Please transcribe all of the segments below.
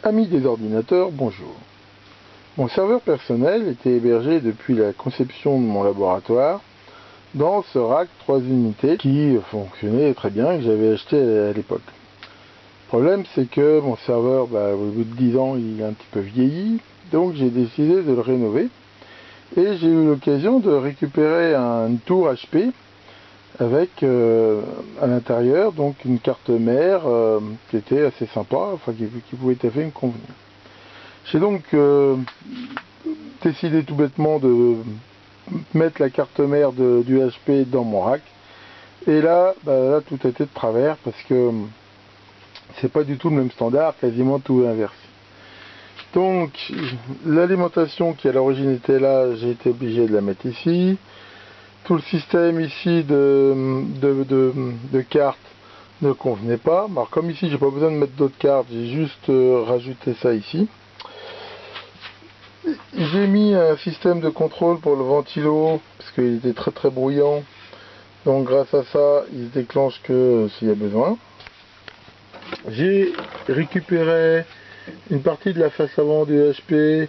Amis des ordinateurs, bonjour. Mon serveur personnel était hébergé depuis la conception de mon laboratoire dans ce rack 3 unités qui fonctionnait très bien et que j'avais acheté à l'époque. Le problème, c'est que mon serveur, au bout de 10 ans, il est un petit peu vieilli, donc j'ai décidé de le rénover et j'ai eu l'occasion de récupérer une tour HP avec à l'intérieur donc une carte mère qui était assez sympa, enfin qui pouvait tout à fait me convenir. J'ai donc décidé tout bêtement de mettre la carte mère du HP dans mon rack, et là, là tout était de travers parce que c'est pas du tout le même standard, quasiment tout inversé. Donc l'alimentation qui à l'origine était là, j'ai été obligé de la mettre ici. Tout le système ici de cartes ne convenait pas. Alors comme ici j'ai pas besoin de mettre d'autres cartes, j'ai juste rajouté ça ici. J'ai mis un système de contrôle pour le ventilo parce qu'il était très très bruyant, donc grâce à ça il se déclenche que s'il y a besoin. J'ai récupéré une partie de la face avant du HP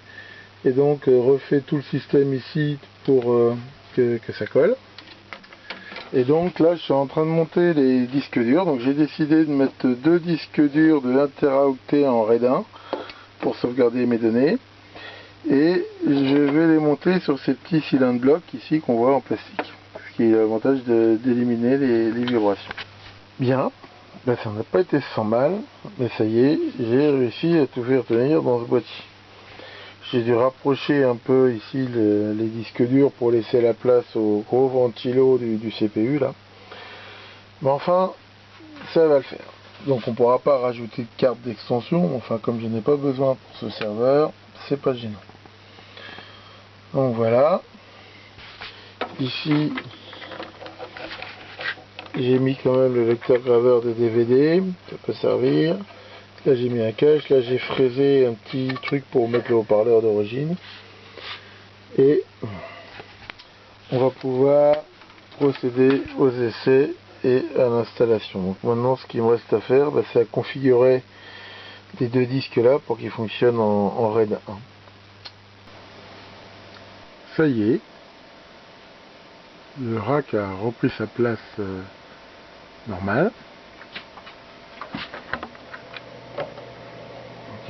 et donc refait tout le système ici pour que ça colle. Et donc là je suis en train de monter les disques durs, donc j'ai décidé de mettre 2 disques durs de 1 Teraoctet en RAID 1 pour sauvegarder mes données, et je vais les monter sur ces petits cylindres blocs ici qu'on voit en plastique, ce qui est l'avantage d'éliminer les vibrations. Bien, ça n'a pas été sans mal, mais ça y est, j'ai réussi à tout faire tenir dans ce boîtier. J'ai dû rapprocher un peu ici les disques durs pour laisser la place au gros ventilo du CPU là. Mais enfin, ça va le faire. Donc on ne pourra pas rajouter de carte d'extension, enfin comme je n'ai pas besoin pour ce serveur, c'est pas gênant. Donc voilà. Ici, j'ai mis quand même le lecteur graveur de DVD, ça peut servir. Là j'ai mis un cache, là j'ai fraisé un petit truc pour mettre le haut-parleur d'origine. Et on va pouvoir procéder aux essais et à l'installation. Donc maintenant ce qu'il me reste à faire, c'est à configurer les 2 disques là pour qu'ils fonctionnent en RAID 1. Ça y est, le rack a repris sa place normale.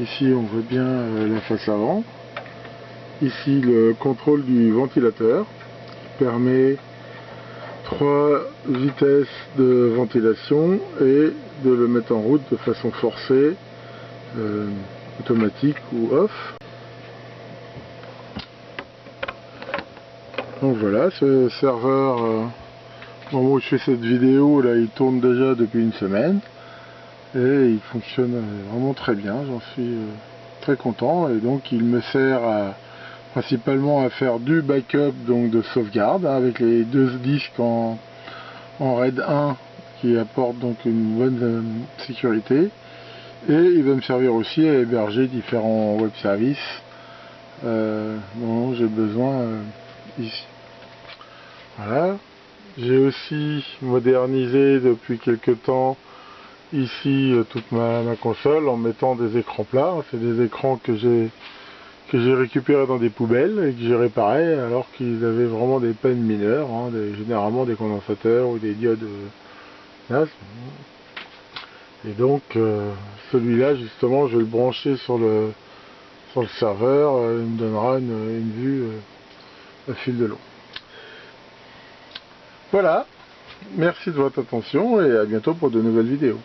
Ici on voit bien la face avant. Ici le contrôle du ventilateur qui permet 3 vitesses de ventilation et de le mettre en route de façon forcée, automatique ou off. Donc voilà, ce serveur, au moment où je fais cette vidéo, là il tourne déjà depuis une semaine et il fonctionne vraiment très bien, j'en suis très content, et donc il me sert principalement à faire du backup, donc de sauvegarde, avec les 2 disques en RAID 1 qui apportent donc une bonne sécurité, et il va me servir aussi à héberger différents web services dont j'ai besoin ici. Voilà. J'ai aussi modernisé depuis quelques temps ici toute ma console en mettant des écrans plats. C'est des écrans que j'ai récupérés dans des poubelles et que j'ai réparés alors qu'ils avaient vraiment des pannes mineures, généralement des condensateurs ou des diodes NAS. Et donc celui-là justement je vais le brancher sur le serveur, il me donnera une vue à fil de l'eau. Voilà, merci de votre attention et à bientôt pour de nouvelles vidéos.